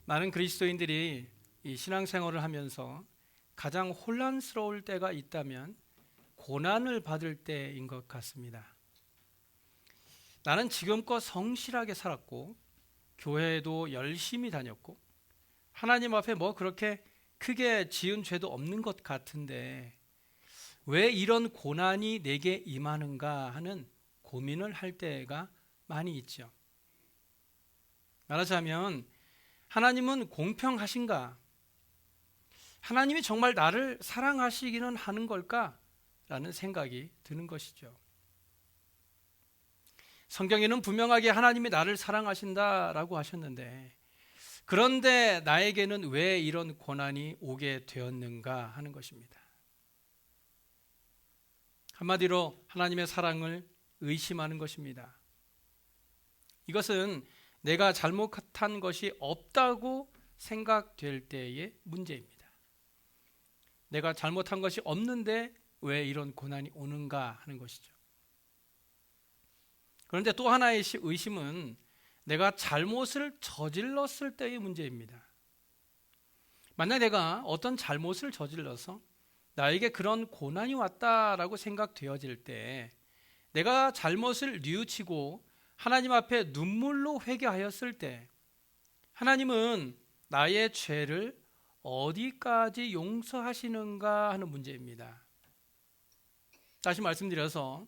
많은 그리스도인들이 이 신앙생활을 하면서 가장 혼란스러울 때가 있다면 고난을 받을 때인 것 같습니다. 나는 지금껏 성실하게 살았고 교회에도 열심히 다녔고 하나님 앞에 뭐 그렇게 크게 지은 죄도 없는 것 같은데 왜 이런 고난이 내게 임하는가 하는 고민을 할 때가 많이 있죠. 말하자면 하나님은 공평하신가? 하나님이 정말 나를 사랑하시기는 하는 걸까? 라는 생각이 드는 것이죠. 성경에는 분명하게 하나님이 나를 사랑하신다라고 하셨는데 그런데 나에게는 왜 이런 고난이 오게 되었는가 하는 것입니다. 한마디로 하나님의 사랑을 의심하는 것입니다. 이것은 내가 잘못한 것이 없다고 생각될 때의 문제입니다. 내가 잘못한 것이 없는데 왜 이런 고난이 오는가 하는 것이죠. 그런데 또 하나의 의심은 내가 잘못을 저질렀을 때의 문제입니다. 만약 내가 어떤 잘못을 저질러서 나에게 그런 고난이 왔다라고 생각되어질 때 내가 잘못을 뉘우치고 하나님 앞에 눈물로 회개하였을 때 하나님은 나의 죄를 어디까지 용서하시는가 하는 문제입니다. 다시 말씀드려서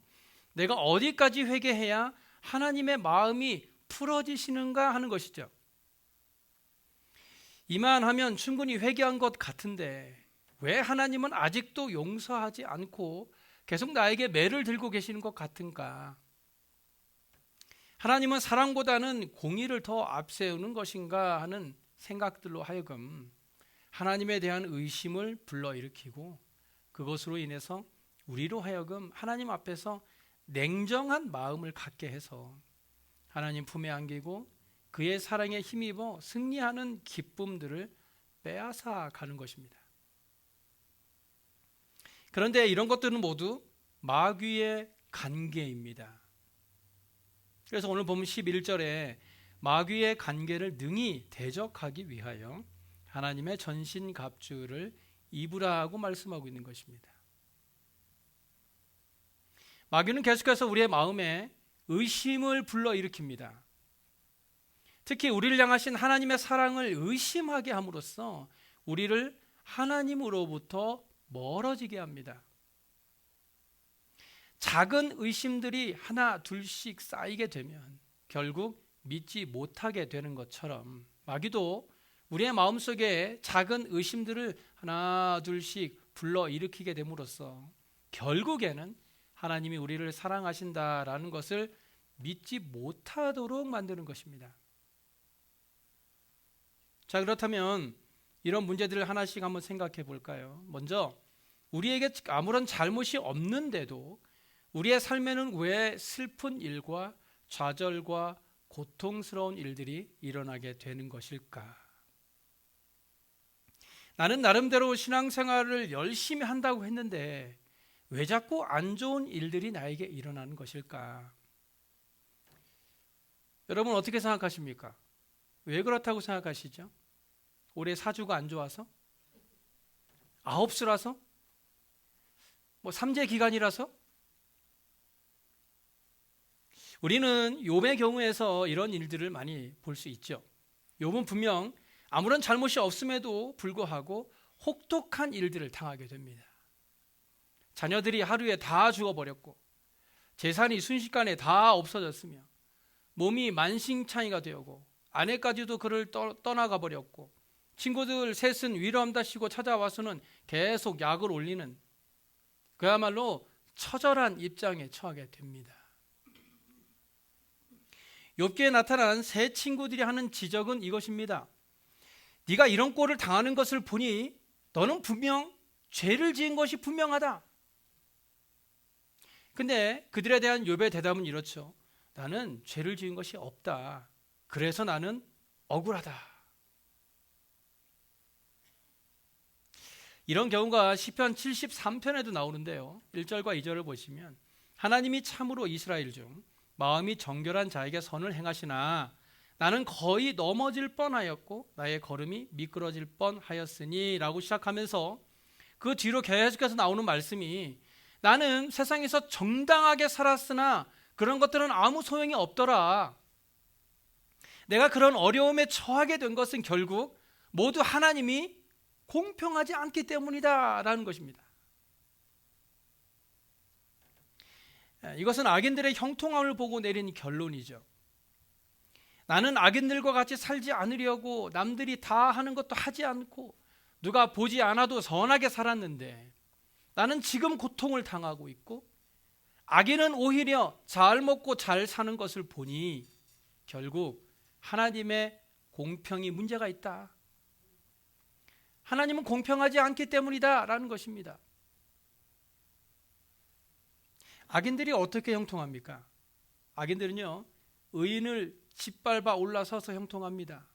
내가 어디까지 회개해야 하나님의 마음이 풀어지시는가 하는 것이죠. 이만하면 충분히 회개한 것 같은데 왜 하나님은 아직도 용서하지 않고 계속 나에게 매를 들고 계시는 것 같은가? 하나님은 사랑보다는 공의를 더 앞세우는 것인가 하는 생각들로 하여금 하나님에 대한 의심을 불러일으키고 그것으로 인해서 우리로 하여금 하나님 앞에서 냉정한 마음을 갖게 해서 하나님 품에 안기고 그의 사랑에 힘입어 승리하는 기쁨들을 빼앗아 가는 것입니다. 그런데 이런 것들은 모두 마귀의 관계입니다. 그래서 오늘 보면 11절에 마귀의 관계를 능히 대적하기 위하여 하나님의 전신갑주를 입으라고 말씀하고 있는 것입니다. 마귀는 계속해서 우리의 마음에 의심을 불러일으킵니다. 특히 우리를 향하신 하나님의 사랑을 의심하게 함으로써 우리를 하나님으로부터 멀어지게 합니다. 작은 의심들이 하나 둘씩 쌓이게 되면 결국 믿지 못하게 되는 것처럼 마귀도 우리의 마음속에 작은 의심들을 하나 둘씩 불러일으키게 됨으로써 결국에는 하나님이 우리를 사랑하신다라는 것을 믿지 못하도록 만드는 것입니다. 자, 그렇다면 이런 문제들을 하나씩 한번 생각해 볼까요? 먼저 우리에게 아무런 잘못이 없는데도 우리의 삶에는 왜 슬픈 일과 좌절과 고통스러운 일들이 일어나게 되는 것일까? 나는 나름대로 신앙생활을 열심히 한다고 했는데 왜 자꾸 안 좋은 일들이 나에게 일어나는 것일까? 여러분 어떻게 생각하십니까? 왜 그렇다고 생각하시죠? 올해 사주가 안 좋아서? 아홉수라서? 뭐 삼재 기간이라서? 우리는 욥의 경우에서 이런 일들을 많이 볼 수 있죠. 욥은 분명 아무런 잘못이 없음에도 불구하고 혹독한 일들을 당하게 됩니다. 자녀들이 하루에 다 죽어버렸고 재산이 순식간에 다 없어졌으며 몸이 만신창이가 되었고 아내까지도 그를 떠나가 버렸고 친구들 셋은 위로한다시고 찾아와서는 계속 약을 올리는 그야말로 처절한 입장에 처하게 됩니다. 욥기에 나타난 세 친구들이 하는 지적은 이것입니다. 네가 이런 꼴을 당하는 것을 보니 너는 분명 죄를 지은 것이 분명하다. 근데 그들에 대한 욥의 대답은 이렇죠. 나는 죄를 지은 것이 없다. 그래서 나는 억울하다. 이런 경우가 시편 73편에도 나오는데요. 1절과 2절을 보시면 하나님이 참으로 이스라엘 중 마음이 정결한 자에게 선을 행하시나 나는 거의 넘어질 뻔하였고 나의 걸음이 미끄러질 뻔하였으니 라고 시작하면서 그 뒤로 계속해서 나오는 말씀이 나는 세상에서 정당하게 살았으나 그런 것들은 아무 소용이 없더라. 내가 그런 어려움에 처하게 된 것은 결국 모두 하나님이 공평하지 않기 때문이다 라는 것입니다. 이것은 악인들의 형통함을 보고 내린 결론이죠. 나는 악인들과 같이 살지 않으려고 남들이 다 하는 것도 하지 않고 누가 보지 않아도 선하게 살았는데 나는 지금 고통을 당하고 있고 악인은 오히려 잘 먹고 잘 사는 것을 보니 결국 하나님의 공평이 문제가 있다. 하나님은 공평하지 않기 때문이다 라는 것입니다. 악인들이 어떻게 형통합니까? 악인들은요, 의인을 짓밟아 올라서서 형통합니다.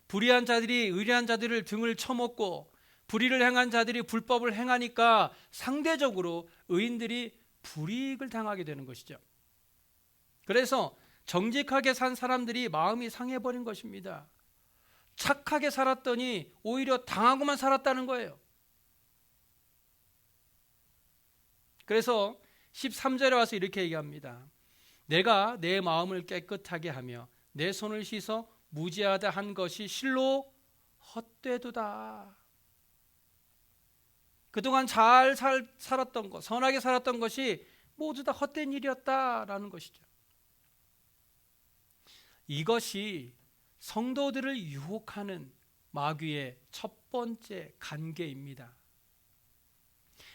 불의한 자들이 의리한 자들을 등을 쳐먹고 불의를 행한 자들이 불법을 행하니까 상대적으로 의인들이 불이익을 당하게 되는 것이죠. 그래서 정직하게 산 사람들이 마음이 상해버린 것입니다. 착하게 살았더니 오히려 당하고만 살았다는 거예요. 그래서 13절에 와서 이렇게 얘기합니다. 내가 내 마음을 깨끗하게 하며 내 손을 씻어 무지하다 한 것이 실로 헛되도다. 그동안 잘 살았던 것, 선하게 살았던 것이 모두 다 헛된 일이었다라는 것이죠. 이것이 성도들을 유혹하는 마귀의 첫 번째 관계입니다.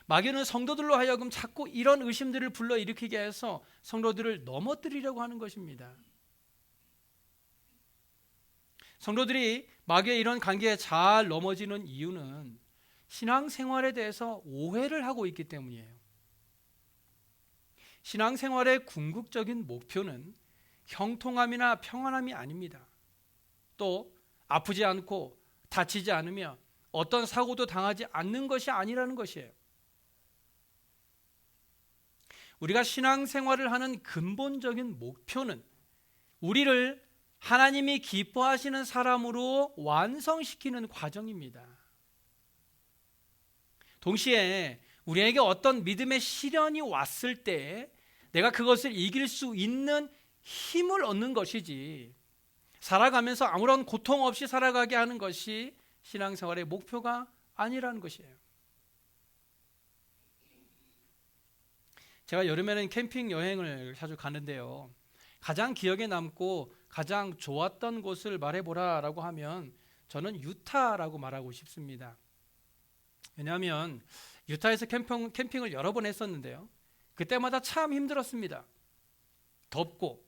마귀는 성도들로 하여금 자꾸 이런 의심들을 불러일으키게 해서 성도들을 넘어뜨리려고 하는 것입니다. 성도들이 마귀의 이런 관계에 잘 넘어지는 이유는 신앙생활에 대해서 오해를 하고 있기 때문이에요. 신앙생활의 궁극적인 목표는 형통함이나 평안함이 아닙니다. 또 아프지 않고 다치지 않으며 어떤 사고도 당하지 않는 것이 아니라는 것이에요. 우리가 신앙생활을 하는 근본적인 목표는 우리를 하나님이 기뻐하시는 사람으로 완성시키는 과정입니다. 동시에 우리에게 어떤 믿음의 시련이 왔을 때 내가 그것을 이길 수 있는 힘을 얻는 것이지, 살아가면서 아무런 고통 없이 살아가게 하는 것이 신앙생활의 목표가 아니라는 것이에요. 제가 여름에는 캠핑 여행을 자주 가는데요, 가장 기억에 남고 가장 좋았던 곳을 말해보라라고 하면 저는 유타라고 말하고 싶습니다. 왜냐하면 유타에서 캠핑을 여러 번 했었는데요, 그때마다 참 힘들었습니다. 덥고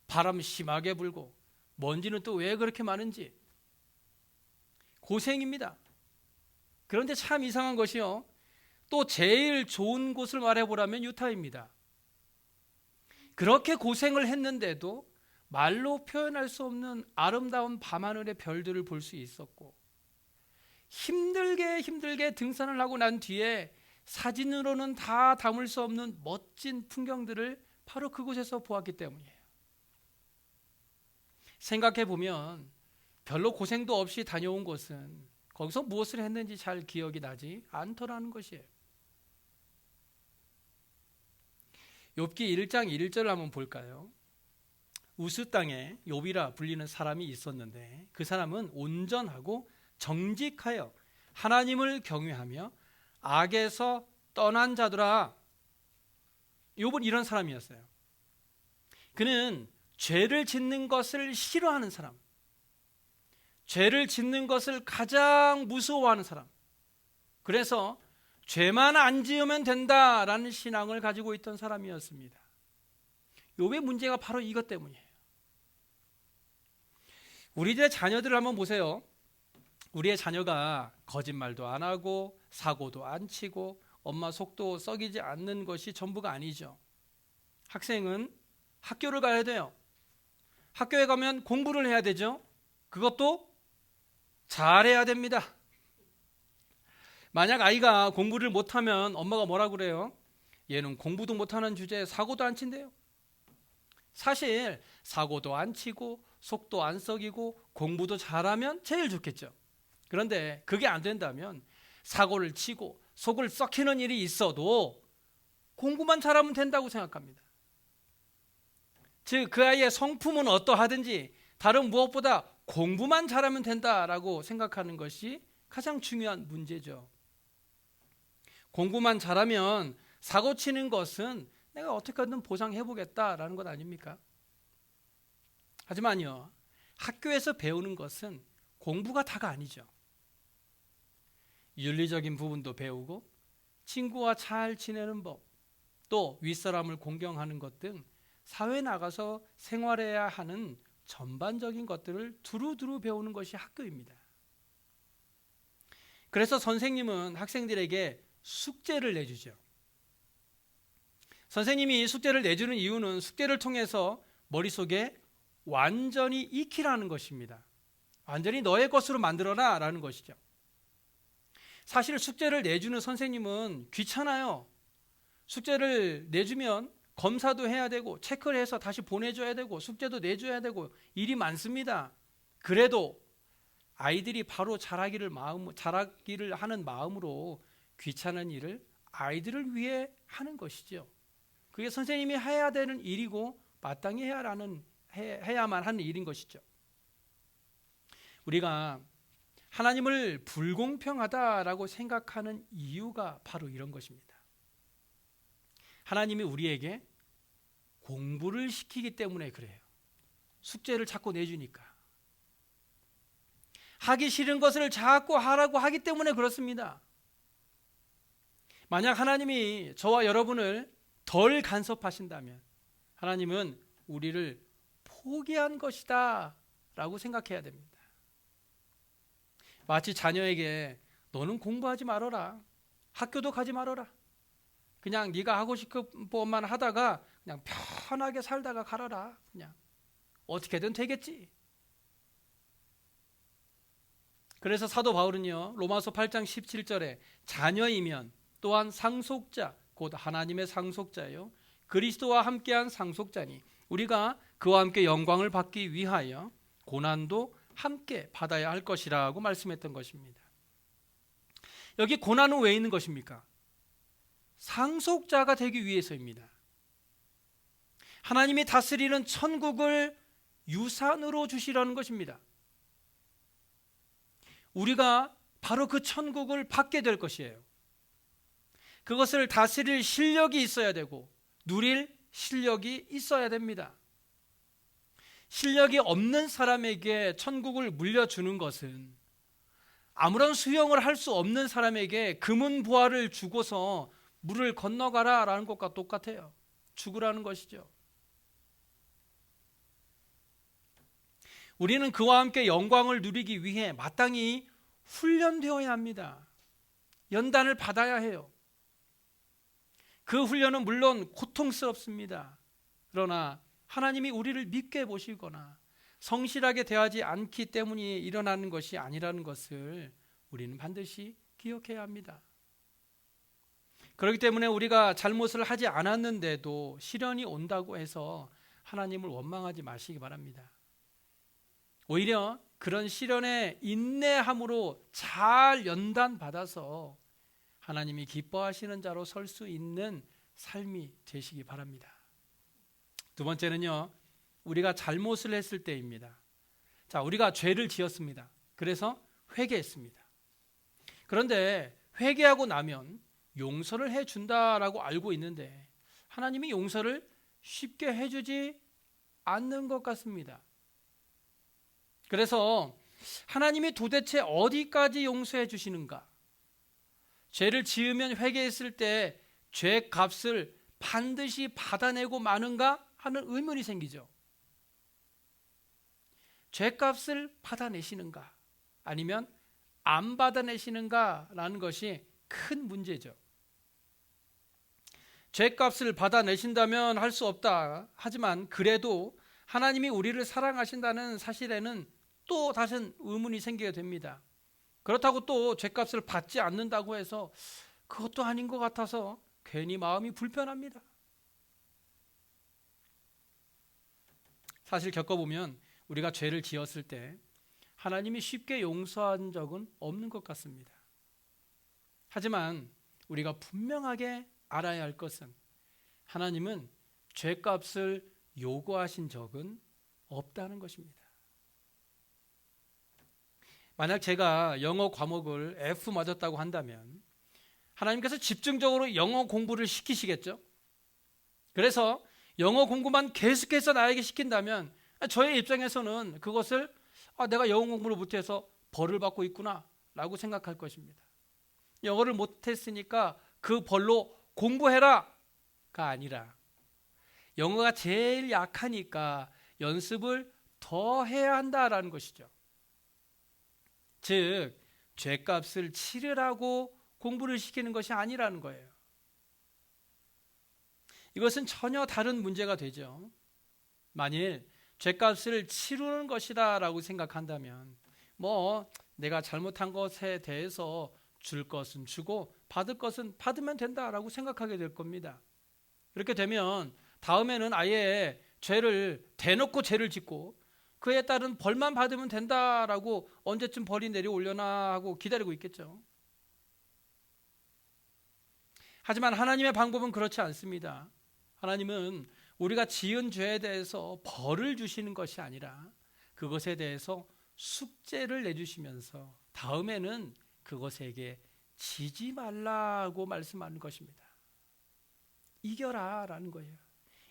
바람 심하게 불고 먼지는 또 왜 그렇게 많은지 고생입니다. 그런데 참 이상한 것이요, 또 제일 좋은 곳을 말해보라면 유타입니다. 그렇게 고생을 했는데도 말로 표현할 수 없는 아름다운 밤하늘의 별들을 볼 수 있었고, 힘들게 등산을 하고 난 뒤에 사진으로는 다 담을 수 없는 멋진 풍경들을 바로 그곳에서 보았기 때문이에요. 생각해 보면 별로 고생도 없이 다녀온 곳은 거기서 무엇을 했는지 잘 기억이 나지 않더라는 것이에요. 욥기 1장 1절을 한번 볼까요? 우스 땅에 욥이라 불리는 사람이 있었는데 그 사람은 온전하고 정직하여 하나님을 경외하며 악에서 떠난 자더라. 욥은 이런 사람이었어요. 그는 죄를 짓는 것을 싫어하는 사람, 죄를 짓는 것을 가장 무서워하는 사람, 그래서 죄만 안 지으면 된다라는 신앙을 가지고 있던 사람이었습니다. 욥의 문제가 바로 이것 때문이에요. 우리들의 자녀들을 한번 보세요. 우리의 자녀가 거짓말도 안 하고 사고도 안 치고 엄마 속도 썩이지 않는 것이 전부가 아니죠. 학생은 학교를 가야 돼요. 학교에 가면 공부를 해야 되죠. 그것도 잘해야 됩니다. 만약 아이가 공부를 못하면 엄마가 뭐라 그래요? 얘는 공부도 못하는 주제에 사고도 안 친대요. 사실 사고도 안 치고 속도 안 썩이고 공부도 잘하면 제일 좋겠죠. 그런데 그게 안 된다면 사고를 치고 속을 썩히는 일이 있어도 공부만 잘하면 된다고 생각합니다. 즉 그 아이의 성품은 어떠하든지 다른 무엇보다 공부만 잘하면 된다라고 생각하는 것이 가장 중요한 문제죠. 공부만 잘하면 사고 치는 것은 내가 어떻게든 보상해 보겠다라는 것 아닙니까? 하지만요, 학교에서 배우는 것은 공부가 다가 아니죠. 윤리적인 부분도 배우고 친구와 잘 지내는 법, 또 윗사람을 공경하는 것 등 사회에 나가서 생활해야 하는 전반적인 것들을 두루두루 배우는 것이 학교입니다. 그래서 선생님은 학생들에게 숙제를 내주죠. 선생님이 숙제를 내주는 이유는 숙제를 통해서 머릿속에 완전히 익히라는 것입니다. 완전히 너의 것으로 만들어라 라는 것이죠. 사실 숙제를 내주는 선생님은 귀찮아요. 숙제를 내주면 검사도 해야 되고 체크를 해서 다시 보내줘야 되고 숙제도 내줘야 되고 일이 많습니다. 그래도 아이들이 바로 잘하기를 하는 마음으로 귀찮은 일을 아이들을 위해 하는 것이죠. 그게 선생님이 해야 되는 일이고 마땅히 해야만 하는 일인 것이죠. 우리가 하나님을 불공평하다라고 생각하는 이유가 바로 이런 것입니다. 하나님이 우리에게 공부를 시키기 때문에 그래요. 숙제를 자꾸 내주니까. 하기 싫은 것을 자꾸 하라고 하기 때문에 그렇습니다. 만약 하나님이 저와 여러분을 덜 간섭하신다면 하나님은 우리를 포기한 것이다 라고 생각해야 됩니다. 마치 자녀에게 너는 공부하지 말아라. 학교도 가지 말아라. 그냥 네가 하고 싶은 것만 하다가 그냥 편하게 살다가 가라라. 그냥 어떻게든 되겠지. 그래서 사도 바울은요, 로마서 8장 17절에 자녀이면 또한 상속자, 곧 하나님의 상속자요, 그리스도와 함께한 상속자니 우리가 그와 함께 영광을 받기 위하여 고난도 함께 받아야 할 것이라고 말씀했던 것입니다. 여기 고난은 왜 있는 것입니까? 상속자가 되기 위해서입니다. 하나님이 다스리는 천국을 유산으로 주시라는 것입니다. 우리가 바로 그 천국을 받게 될 것이에요. 그것을 다스릴 실력이 있어야 되고 누릴 실력이 있어야 됩니다. 실력이 없는 사람에게 천국을 물려주는 것은 아무런 수용을 할 수 없는 사람에게 금은 보화를 주고서 물을 건너가라 라는 것과 똑같아요. 죽으라는 것이죠. 우리는 그와 함께 영광을 누리기 위해 마땅히 훈련되어야 합니다. 연단을 받아야 해요. 그 훈련은 물론 고통스럽습니다. 그러나 하나님이 우리를 믿게 보시거나 성실하게 대하지 않기 때문에 일어나는 것이 아니라는 것을 우리는 반드시 기억해야 합니다. 그렇기 때문에 우리가 잘못을 하지 않았는데도 시련이 온다고 해서 하나님을 원망하지 마시기 바랍니다. 오히려 그런 시련에 인내함으로 잘 연단받아서 하나님이 기뻐하시는 자로 설 수 있는 삶이 되시기 바랍니다. 두 번째는요, 우리가 잘못을 했을 때입니다. 자, 우리가 죄를 지었습니다. 그래서 회개했습니다. 그런데 회개하고 나면 용서를 해준다라고 알고 있는데 하나님이 용서를 쉽게 해주지 않는 것 같습니다. 그래서 하나님이 도대체 어디까지 용서해 주시는가? 죄를 지으면 회개했을 때 죄값을 반드시 받아내고 마는가 하는 의문이 생기죠. 죄값을 받아내시는가? 아니면 안 받아내시는가? 라는 것이 큰 문제죠. 죄값을 받아내신다면 할 수 없다. 하지만 그래도 하나님이 우리를 사랑하신다는 사실에는 또 다른 의문이 생기게 됩니다. 그렇다고 또 죄값을 받지 않는다고 해서 그것도 아닌 것 같아서 괜히 마음이 불편합니다. 사실 겪어보면 우리가 죄를 지었을 때 하나님이 쉽게 용서한 적은 없는 것 같습니다. 하지만 우리가 분명하게 알아야 할 것은 하나님은 죄값을 요구하신 적은 없다는 것입니다. 만약 제가 영어 과목을 F 맞았다고 한다면 하나님께서 집중적으로 영어 공부를 시키시겠죠? 그래서 영어 공부만 계속해서 나에게 시킨다면 저의 입장에서는 그것을 내가 영어 공부를 못해서 벌을 받고 있구나 라고 생각할 것입니다. 영어를 못했으니까 그 벌로 공부해라 가 아니라 영어가 제일 약하니까 연습을 더 해야 한다라는 것이죠. 즉 죄값을 치르라고 공부를 시키는 것이 아니라는 거예요. 이것은 전혀 다른 문제가 되죠. 만일 죄값을 치르는 것이다 라고 생각한다면 내가 잘못한 것에 대해서 줄 것은 주고 받을 것은 받으면 된다라고 생각하게 될 겁니다. 그렇게 되면 다음에는 아예 대놓고 죄를 짓고 그에 따른 벌만 받으면 된다라고 언제쯤 벌이 내려오려나 하고 기다리고 있겠죠. 하지만 하나님의 방법은 그렇지 않습니다. 하나님은 우리가 지은 죄에 대해서 벌을 주시는 것이 아니라 그것에 대해서 숙제를 내주시면서 다음에는 그것에게 지지 말라고 말씀하는 것입니다. 이겨라 라는 거예요.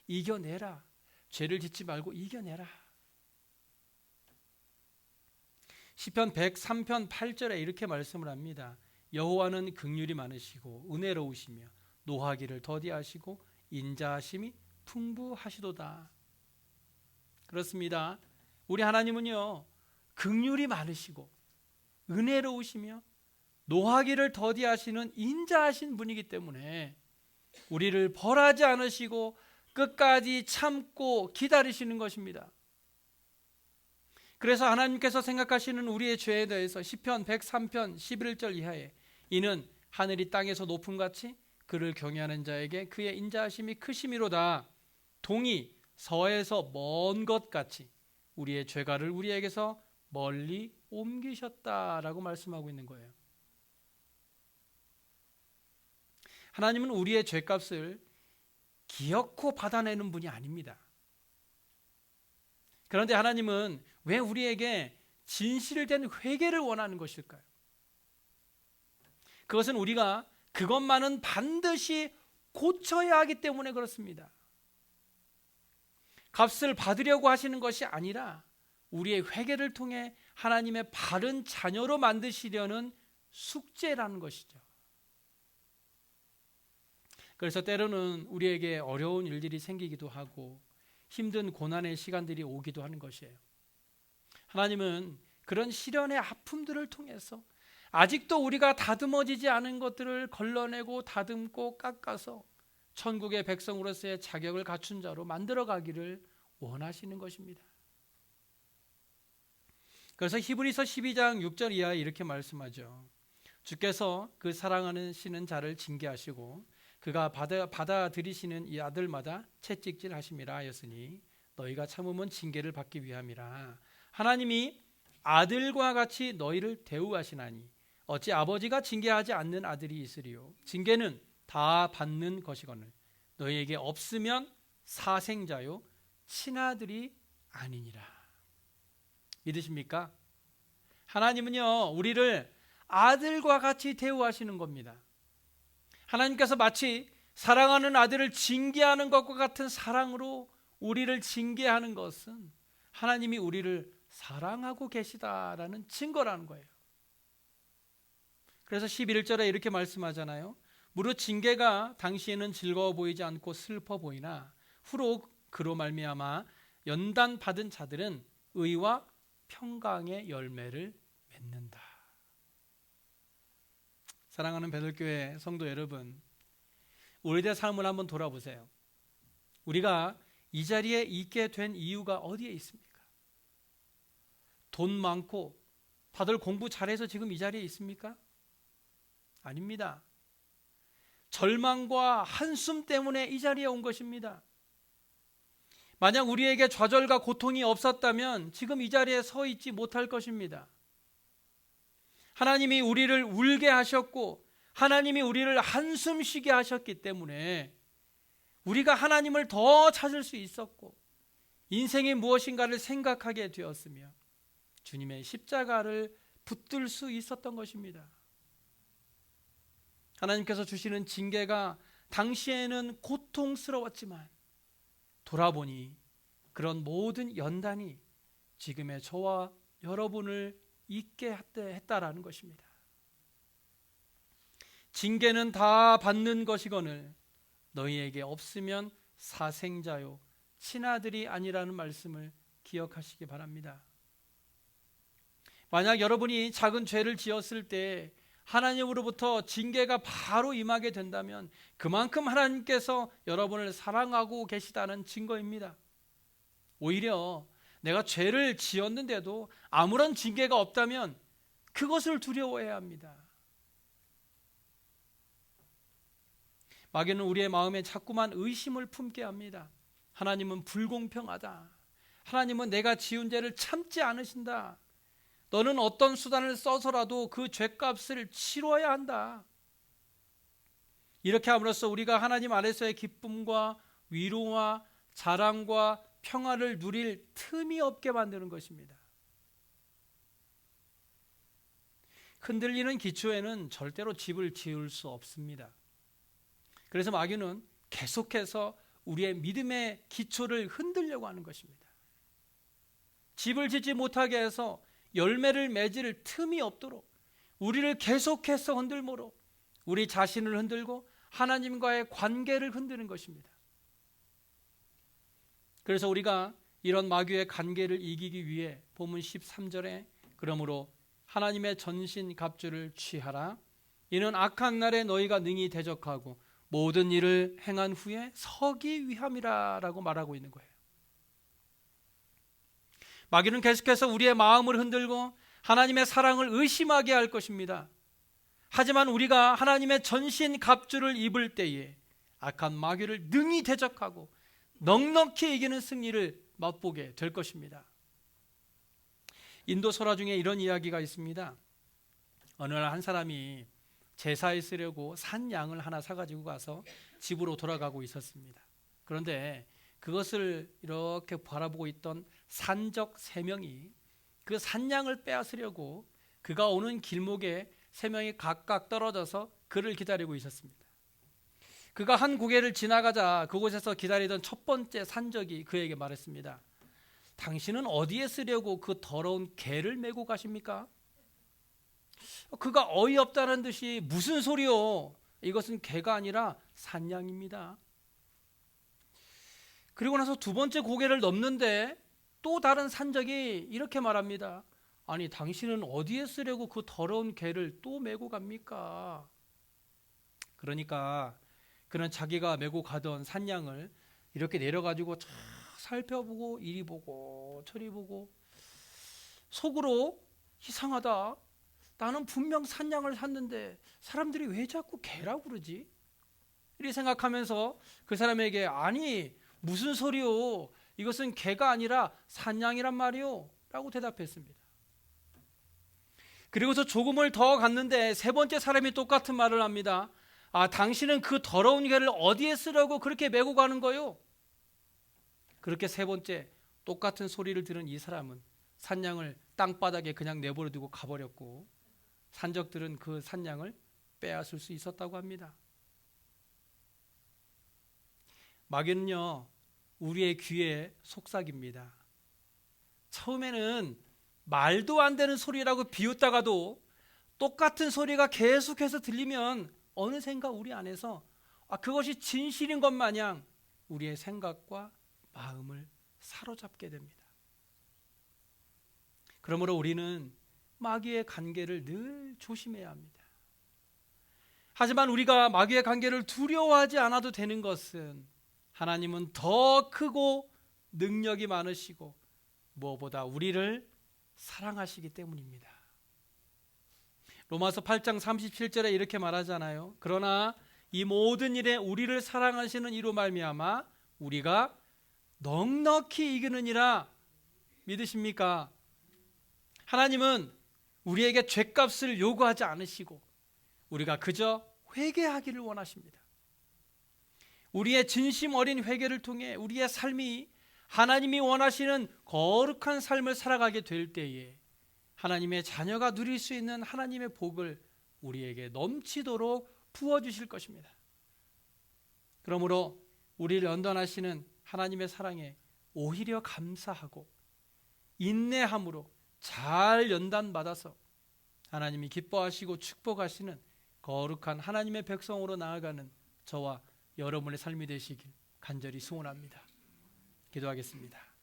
이겨내라. 죄를 짓지 말고 이겨내라. 시편 103편 8절에 이렇게 말씀을 합니다. 여호와는 긍휼이 많으시고 은혜로우시며 노하기를 더디하시고 인자하심이 풍부하시도다. 그렇습니다. 우리 하나님은요 긍휼이 많으시고 은혜로우시며 노하기를 더디하시는 인자하신 분이기 때문에 우리를 벌하지 않으시고 끝까지 참고 기다리시는 것입니다. 그래서 하나님께서 생각하시는 우리의 죄에 대해서 시편 103편 11절 이하에 이는 하늘이 땅에서 높음같이 그를 경외하는 자에게 그의 인자하심이 크심이로다. 동이 서에서 먼 것 같이 우리의 죄가를 우리에게서 멀리 옮기셨다라고 말씀하고 있는 거예요. 하나님은 우리의 죄값을 기어코 받아내는 분이 아닙니다. 그런데 하나님은 왜 우리에게 진실된 회개를 원하는 것일까요? 그것은 우리가 그것만은 반드시 고쳐야 하기 때문에 그렇습니다. 값을 받으려고 하시는 것이 아니라 우리의 회개를 통해 하나님의 바른 자녀로 만드시려는 숙제라는 것이죠. 그래서 때로는 우리에게 어려운 일들이 생기기도 하고 힘든 고난의 시간들이 오기도 하는 것이에요. 하나님은 그런 시련의 아픔들을 통해서 아직도 우리가 다듬어지지 않은 것들을 걸러내고 다듬고 깎아서 천국의 백성으로서의 자격을 갖춘 자로 만들어가기를 원하시는 것입니다. 그래서 히브리서 12장 6절 이하에 이렇게 말씀하죠. 주께서 그 사랑하시는 자를 징계하시고 그가 받아들이시는 이 아들마다 채찍질하심이라 하였으니 너희가 참으면 징계를 받기 위함이라. 하나님이 아들과 같이 너희를 대우하시나니 어찌 아버지가 징계하지 않는 아들이 있으리요. 징계는 다 받는 것이거늘 너희에게 없으면 사생자요 친아들이 아니니라. 믿으십니까? 하나님은요 우리를 아들과 같이 대우하시는 겁니다. 하나님께서 마치 사랑하는 아들을 징계하는 것과 같은 사랑으로 우리를 징계하는 것은 하나님이 우리를 사랑하고 계시다라는 증거라는 거예요. 그래서 11절에 이렇게 말씀하잖아요. 무릇 징계가 당시에는 즐거워 보이지 않고 슬퍼 보이나 후로 그로 말미암아 연단 받은 자들은 의와 평강의 열매를 맺는다. 사랑하는 베들교회 성도 여러분, 우리들의 삶을 한번 돌아보세요. 우리가 이 자리에 있게 된 이유가 어디에 있습니까? 돈 많고 다들 공부 잘해서 지금 이 자리에 있습니까? 아닙니다. 절망과 한숨 때문에 이 자리에 온 것입니다. 만약 우리에게 좌절과 고통이 없었다면 지금 이 자리에 서 있지 못할 것입니다. 하나님이 우리를 울게 하셨고 하나님이 우리를 한숨 쉬게 하셨기 때문에 우리가 하나님을 더 찾을 수 있었고 인생이 무엇인가를 생각하게 되었으며 주님의 십자가를 붙들 수 있었던 것입니다. 하나님께서 주시는 징계가 당시에는 고통스러웠지만 돌아보니 그런 모든 연단이 지금의 저와 여러분을 있게 했다라는 것입니다. 징계는 다 받는 것이거늘 너희에게 없으면 사생자요 친아들이 아니라는 말씀을 기억하시기 바랍니다. 만약 여러분이 작은 죄를 지었을 때 하나님으로부터 징계가 바로 임하게 된다면 그만큼 하나님께서 여러분을 사랑하고 계시다는 증거입니다. 오히려 내가 죄를 지었는데도 아무런 징계가 없다면 그것을 두려워해야 합니다. 마귀는 우리의 마음에 자꾸만 의심을 품게 합니다. 하나님은 불공평하다. 하나님은 내가 지은 죄를 참지 않으신다. 너는 어떤 수단을 써서라도 그 죄값을 치러야 한다. 이렇게 함으로써 우리가 하나님 안에서의 기쁨과 위로와 자랑과 평화를 누릴 틈이 없게 만드는 것입니다. 흔들리는 기초에는 절대로 집을 지을 수 없습니다. 그래서 마귀는 계속해서 우리의 믿음의 기초를 흔들려고 하는 것입니다. 집을 짓지 못하게 해서 열매를 맺을 틈이 없도록 우리를 계속해서 흔들므로 우리 자신을 흔들고 하나님과의 관계를 흔드는 것입니다. 그래서 우리가 이런 마귀의 관계를 이기기 위해 본문 13절에 그러므로 하나님의 전신 갑주를 취하라. 이는 악한 날에 너희가 능히 대적하고 모든 일을 행한 후에 서기 위함이라 라고 말하고 있는 거예요. 마귀는 계속해서 우리의 마음을 흔들고 하나님의 사랑을 의심하게 할 것입니다. 하지만 우리가 하나님의 전신 갑주를 입을 때에 악한 마귀를 능히 대적하고 넉넉히 이기는 승리를 맛보게 될 것입니다. 인도 설화 중에 이런 이야기가 있습니다. 어느 날 한 사람이 제사에 쓰려고 산 양을 하나 사가지고 가서 집으로 돌아가고 있었습니다. 그런데 그것을 이렇게 바라보고 있던 산적 3명이 그 산양을 빼앗으려고 그가 오는 길목에 3명이 각각 떨어져서 그를 기다리고 있었습니다. 그가 한 고개를 지나가자 그곳에서 기다리던 첫 번째 산적이 그에게 말했습니다. 당신은 어디에 쓰려고 그 더러운 개를 메고 가십니까? 그가 어이없다는 듯이 무슨 소리요? 이것은 개가 아니라 산양입니다. 그리고 나서 두 번째 고개를 넘는데 또 다른 산적이 이렇게 말합니다. 아니 당신은 어디에 쓰려고 그 더러운 개를 또 메고 갑니까? 그러니까 그는 자기가 메고 가던 산양을 이렇게 내려가지고 쫙 살펴보고 이리 보고 저리 보고 속으로 이상하다. 나는 분명 산양을 샀는데 사람들이 왜 자꾸 개라고 그러지? 이렇게 생각하면서 그 사람에게 아니 무슨 소리요? 이것은 개가 아니라 산양이란 말이요 라고 대답했습니다. 그리고서 조금을 더 갔는데 세 번째 사람이 똑같은 말을 합니다. 아, 당신은 그 더러운 개를 어디에 쓰려고 그렇게 메고 가는 거요? 그렇게 세 번째 똑같은 소리를 들은 이 사람은 산양을 땅바닥에 그냥 내버려 두고 가버렸고 산적들은 그 산양을 빼앗을 수 있었다고 합니다. 마귀는요 우리의 귀에 속삭입니다. 처음에는 말도 안 되는 소리라고 비웃다가도 똑같은 소리가 계속해서 들리면 어느샌가 우리 안에서 그것이 진실인 것 마냥 우리의 생각과 마음을 사로잡게 됩니다. 그러므로 우리는 마귀의 관계를 늘 조심해야 합니다. 하지만 우리가 마귀의 관계를 두려워하지 않아도 되는 것은 하나님은 더 크고 능력이 많으시고 무엇보다 우리를 사랑하시기 때문입니다. 로마서 8장 37절에 이렇게 말하잖아요. 그러나 이 모든 일에 우리를 사랑하시는 이로 말미암아 우리가 넉넉히 이기느니라. 믿으십니까? 하나님은 우리에게 죗값을 요구하지 않으시고 우리가 그저 회개하기를 원하십니다. 우리의 진심 어린 회개를 통해 우리의 삶이 하나님이 원하시는 거룩한 삶을 살아가게 될 때에 하나님의 자녀가 누릴 수 있는 하나님의 복을 우리에게 넘치도록 부어주실 것입니다. 그러므로 우리를 연단하시는 하나님의 사랑에 오히려 감사하고 인내함으로 잘 연단받아서 하나님이 기뻐하시고 축복하시는 거룩한 하나님의 백성으로 나아가는 저와 여러분의 삶이 되시길 간절히 소원합니다. 기도하겠습니다.